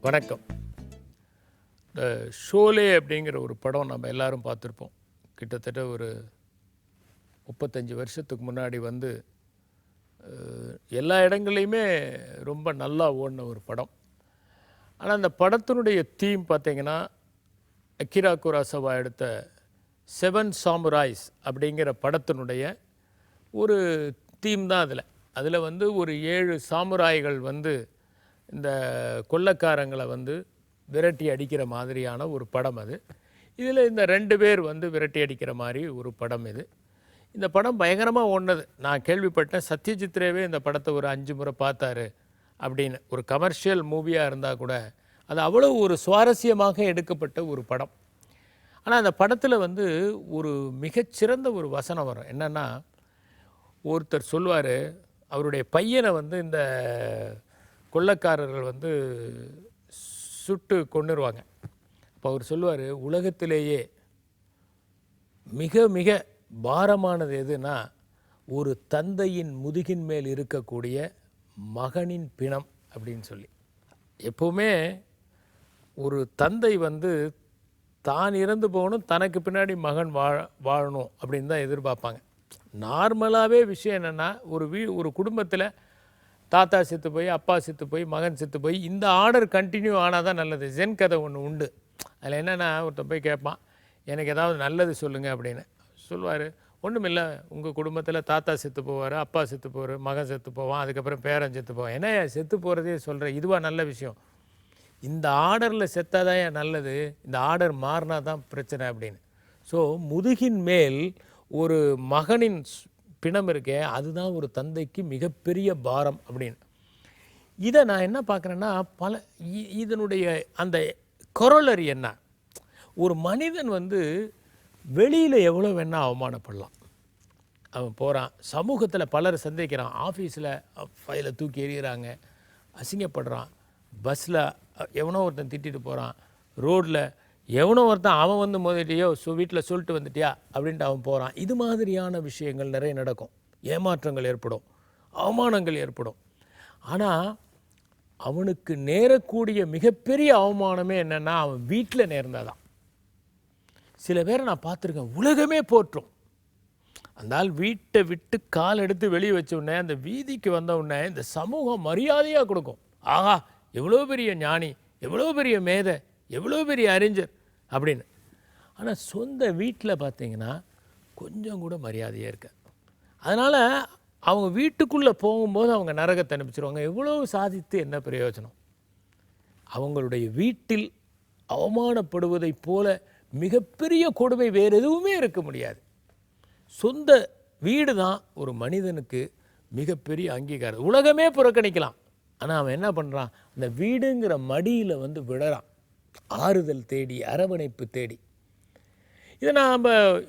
வணக்கம். இந்த ஷோலே அப்படிங்கிற ஒரு படம் நம்ம எல்லாரும் பார்த்துருப்போம். கிட்டத்தட்ட ஒரு 35 வருஷத்துக்கு முன்னாடி வந்து எல்லா இடங்கள்லையுமே ரொம்ப நல்லா ஓடின ஒரு படம். ஆனால் அந்த படத்தினுடைய தீம் பார்த்தீங்கன்னா, அகிரா குரோசாவா எடுத்த 7 சாமுராய்ஸ் அப்படிங்கிற படத்தினுடைய ஒரு தீம் தான் அதில். அதில் வந்து ஒரு 7 சாமுராய்கள் வந்து இந்த கொள்ளைக்காரங்களை வந்து விரட்டி அடிக்கிற மாதிரியான ஒரு படம் அது. இதில் இந்த 2 பேர் வந்து விரட்டி அடிக்கிற மாதிரி ஒரு படம் இது. இந்த படம் பயங்கரமாக ஓடினது. நான் கேள்விப்பட்டேன், சத்யஜித் ரேவே இந்த படத்தை ஒரு 5 முறை பார்த்தாரு அப்படின்னு. ஒரு கமர்ஷியல் மூவியாக இருந்தால் கூட அது அவ்வளோ ஒரு சுவாரஸ்யமாக எடுக்கப்பட்ட ஒரு படம். ஆனால் அந்த படத்தில் வந்து ஒரு மிகச்சிறந்த ஒரு வசனம் வரும். என்னென்னா, ஒருத்தர் சொல்லுவார், அவருடைய பையனை வந்து இந்த கொள்ளைக்காரர்கள் வந்து சுட்டு கொன்னுருவாங்க. அப்போ அவர் சொல்லுவார், உலகத்திலேயே மிக மிக பாரமானது எதுனா ஒரு தந்தையின் முதுகின் மேல் இருக்கக்கூடிய மகனின் பிணம் அப்படின்னு சொல்லி. எப்போவுமே ஒரு தந்தை வந்து தான் இறந்து போகணும், தனக்கு பின்னாடி மகன் வாழணும் அப்படின்னு தான் எதிர்பார்ப்பாங்க. நார்மலாகவே விஷயம் என்னென்னா, ஒரு குடும்பத்தில் தாத்தா செத்து போய், அப்பா செத்து போய், மகன் செத்து போய், இந்த ஆர்டர் கண்டினியூ ஆனால் தான் நல்லது. ஜென் கதை ஒன்று உண்டு. அதில் என்னென்னா, ஒருத்தன் போய் கேட்பான், எனக்கு ஏதாவது நல்லது சொல்லுங்கள் அப்படின்னு. சொல்லுவார், ஒன்றும் இல்லை, உங்கள் குடும்பத்தில் தாத்தா செத்து போவார், அப்பா செத்து போவார், மகன் செத்து போவான், அதுக்கப்புறம் பேரன் செத்து போவான். ஏன்னா செத்து போகிறதே சொல்கிறேன், இதுவாக நல்ல விஷயம். இந்த ஆர்டரில் செத்தாதான் நல்லது, இந்த ஆர்டர் மாறினா தான் பிரச்சனை அப்படின்னு. ஸோ முதுகின் மேல் ஒரு மகனின் பிணம் இருக்கே, அதுதான் ஒரு தந்தைக்கு மிகப்பெரிய பாரம் அப்படின்னு. இதை நான் என்ன பார்க்குறேன்னா, இதனுடைய அந்த கொரோலரி என்ன, ஒரு மனிதன் வந்து வெளியில் எவ்வளோ வேணால் அவமானப்படலாம். அவன் போகிறான், சமூகத்தில் பலர் சந்திக்கிறான், ஆஃபீஸில் ஃபைலை தூக்கி எறிகிறாங்க, அசிங்கப்படுறான், பஸ்ஸில் எவனோ ஒருத்தன் திட்டிட்டு போகிறான், ரோட்டில் எவனோ ஒருத்தன் அவன் வந்து மோதிட்டியோ வீட்டில் சொல்லிட்டு வந்துட்டியா அப்படின்ட்டு அவன் போகிறான். இது மாதிரியான விஷயங்கள் நிறைய நடக்கும். ஏமாற்றங்கள் ஏற்படும், அவமானங்கள் ஏற்படும். ஆனால் அவனுக்கு நேரக்கூடிய மிகப்பெரிய அவமானமே என்னென்னா, அவன் வீட்டில் நேர்ந்தாதான். சில பேரை நான் பார்த்துருக்கேன், உலகமே போற்றும். அந்த ஆள் வீட்டை விட்டு கால் எடுத்து வெளியே வச்ச உடனே, அந்த வீதிக்கு வந்த உடனே இந்த சமூகம் மரியாதையாக கொடுக்கும். ஆஹா, எவ்வளோ பெரிய ஞானி, எவ்வளோ பெரிய மேதை, எவ்வளோ பெரிய அறிஞர் அப்படின்னு. ஆனால் சொந்த வீட்டில் பார்த்தீங்கன்னா கொஞ்சம் கூட மரியாதையாக இருக்க. அதனால் அவங்க வீட்டுக்குள்ளே போகும்போது அவங்க நரகத்தை அனுப்பிச்சிருவாங்க. எவ்வளோ சாதித்து என்ன பிரயோஜனம்? அவங்களுடைய வீட்டில் அவமானப்படுவதைப் போல மிகப்பெரிய கொடுமை வேறு எதுவுமே இருக்க முடியாது. சொந்த வீடு தான் ஒரு மனிதனுக்கு மிகப்பெரிய அங்கீகாரம். உலகமே புறக்கணிக்கலாம், ஆனால் அவன் என்ன பண்ணுறான், அந்த வீடுங்கிற மடியில் வந்து விழறான், ஆறுதல் தேடி, அரவணைப்பு தேடி. இதை நாம்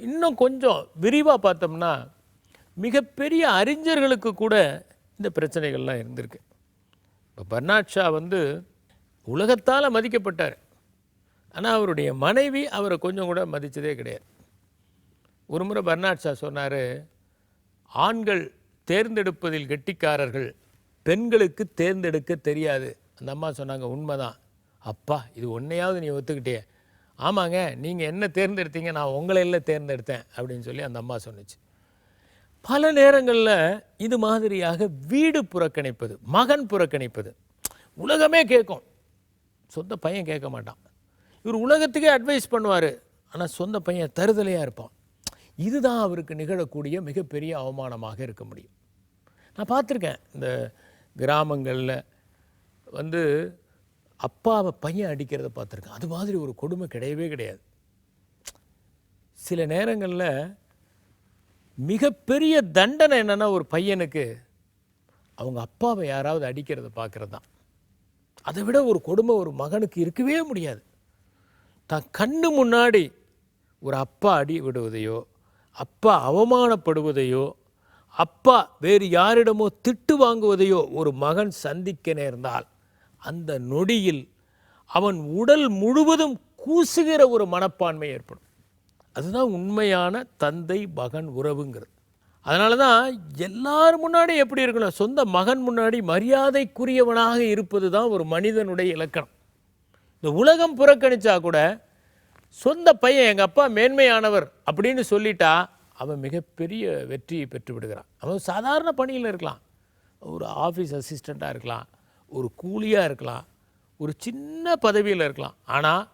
இன்னும் கொஞ்சம் விரிவாக பார்த்தோம்னா, மிகப்பெரிய அறிஞர்களுக்கு கூட இந்த பிரச்சனைகள்லாம் இருந்திருக்கு. இப்போ பெர்னாட் ஷா வந்து உலகத்தால் மதிக்கப்பட்டார், ஆனால் அவருடைய மனைவி அவரை கொஞ்சம் கூட மதித்ததே கிடையாது. ஒரு முறை பெர்னாட் ஷா சொன்னார், ஆண்கள் தேர்ந்தெடுப்பதில் கெட்டிக்காரர்கள், பெண்களுக்கு தேர்ந்தெடுக்க தெரியாது. அந்த அம்மா சொன்னாங்க, உண்மைதான் அப்பா, இது ஒன்றையாவது நீ ஒத்துக்கிட்டே. ஆமாங்க, நீங்கள் என்ன தேர்ந்தெடுத்தீங்க, நான் உங்களை எல்லாம் தேர்ந்தெடுத்தேன் அப்படின்னு சொல்லி அந்த அம்மா சொன்னிச்சு. பல நேரங்களில் இது மாதிரியாக வீடு புறக்கணிப்பது, மகன் புறக்கணிப்பது, உலகமே கேட்கும், சொந்த பையன் கேட்க மாட்டான். இவர் உலகத்துக்கே அட்வைஸ் பண்ணுவார், ஆனால் சொந்த பையன் தருதலையாக இருப்பான். இதுதான் அவருக்கு நிகழக்கூடிய மிகப்பெரிய அவமானமாக இருக்க முடியும். நான் பார்த்துருக்கேன், இந்த கிராமங்களில் வந்து அப்பாவை பையன் அடிக்கிறத பார்த்துருக்கேன். அது மாதிரி ஒரு கொடுமை கிடையவே கிடையாது. சில நேரங்களில் மிகப்பெரிய தண்டனை என்னென்னா, ஒரு பையனுக்கு அவங்க அப்பாவை யாராவது அடிக்கிறத பார்க்குறது தான். அதை விட ஒரு கொடுமை ஒரு மகனுக்கு இருக்கவே முடியாது. தான் கண்ணு முன்னாடி ஒரு அப்பா அடி விடுவதையோ, அப்பா அவமானப்படுவதையோ, அப்பா வேறு யாரிடமோ திட்டு வாங்குவதையோ ஒரு மகன் சந்திக்க நேர்ந்தால், அந்த நொடியில் அவன் உடல் முழுவதும் கூசுகிற ஒரு மனப்பான்மை ஏற்படும். அதுதான் உண்மையான தந்தை மகன் உறவுங்கிறது. அதனால தான் எல்லார் முன்னாடி எப்படி இருக்கணும், சொந்த மகன் முன்னாடி மரியாதைக்குரியவனாக இருப்பது தான் ஒரு மனிதனுடைய இலக்கணம். இந்த உலகம் புறக்கணிச்சா கூட சொந்த பையன் எங்கள் அப்பா மேன்மையானவர் அப்படின்னு சொல்லிட்டா அவன் மிகப்பெரிய வெற்றியை பெற்று விடுகிறான். அவன் சாதாரண பணியில் இருக்கலாம், ஒரு ஆஃபீஸ் அசிஸ்டண்ட்டாக இருக்கலாம், ஒரு கூலியாக இருக்கலாம், ஒரு சின்ன பதவியில் இருக்கலாம். ஆனால்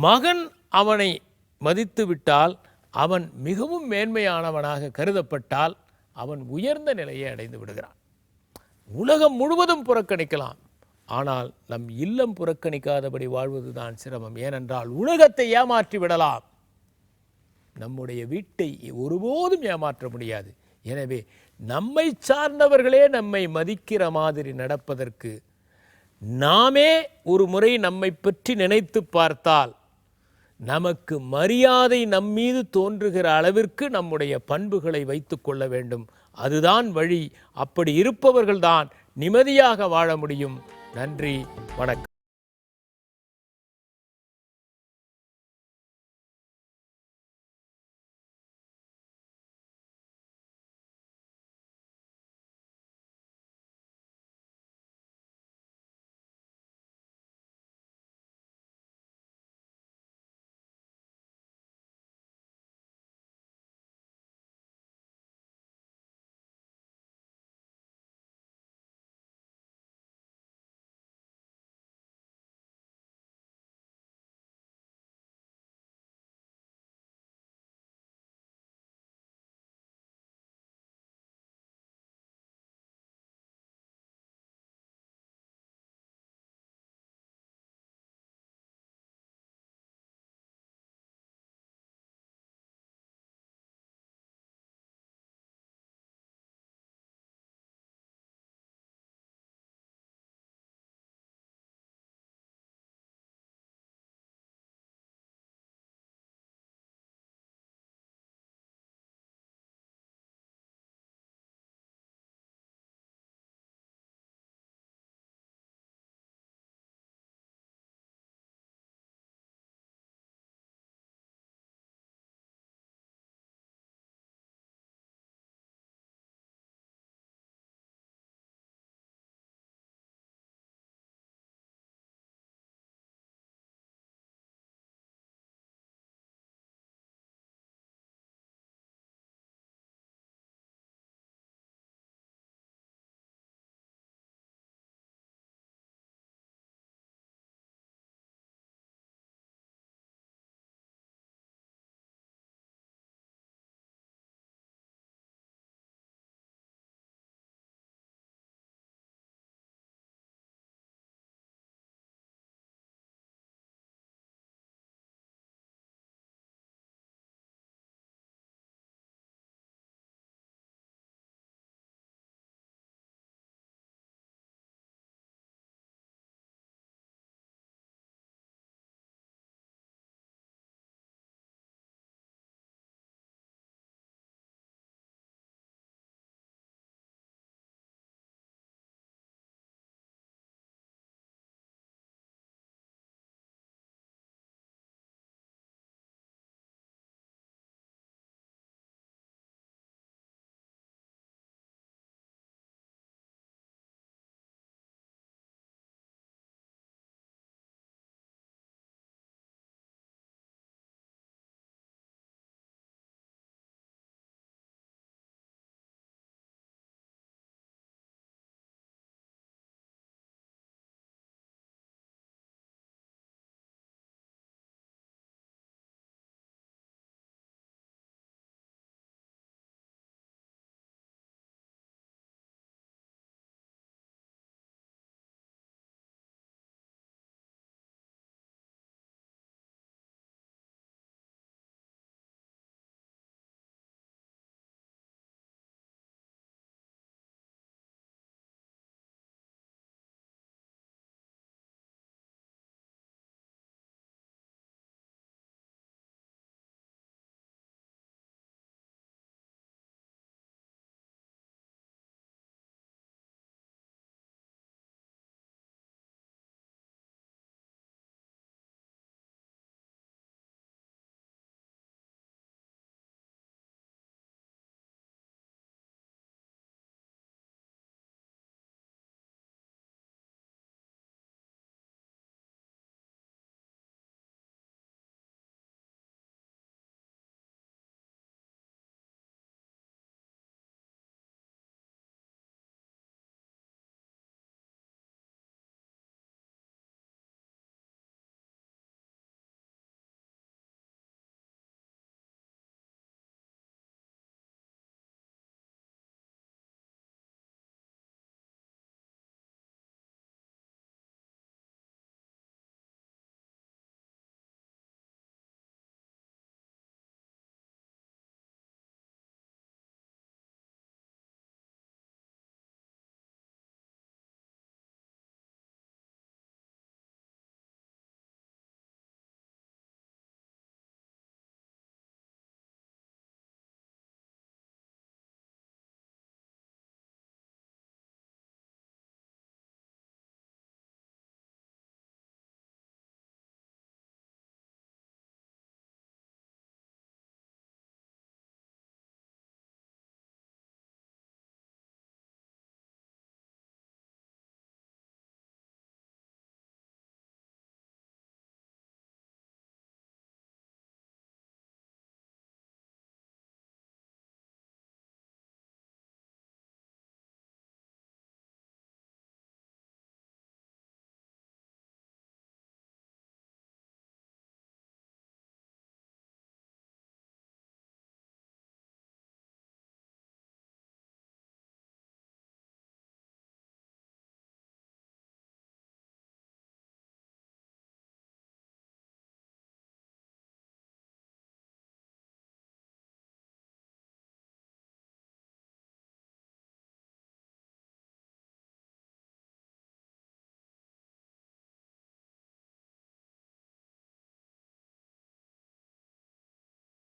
மகன் அவனை மதித்து விட்டால், அவன் மிகவும் மேன்மையானவனாக கருதப்பட்டால் அவன் உயர்ந்த நிலையை அடைந்து விடுகிறான். உலகம் முழுவதும் புறக்கணிக்கலாம், ஆனால் நம் இல்லம் புறக்கணிக்காதபடி வாழ்வதுதான் சிரமம். ஏனென்றால் உலகத்தை ஏமாற்றி விடலாம், நம்முடைய வீட்டை ஒருபோதும் ஏமாற்ற முடியாது. எனவே நம்மை சார்ந்தவர்களே நம்மை மதிக்கிற மாதிரி நடப்பதற்கு நாமே ஒரு முறை நம்மை பற்றி நினைத்து பார்த்தால் நமக்கு மரியாதை நம்மீது தோன்றுகிற அளவிற்கு நம்முடைய பண்புகளை வைத்து கொள்ள வேண்டும். அதுதான் வழி. அப்படி இருப்பவர்கள்தான் நிம்மதியாக வாழ முடியும். நன்றி, வணக்கம்.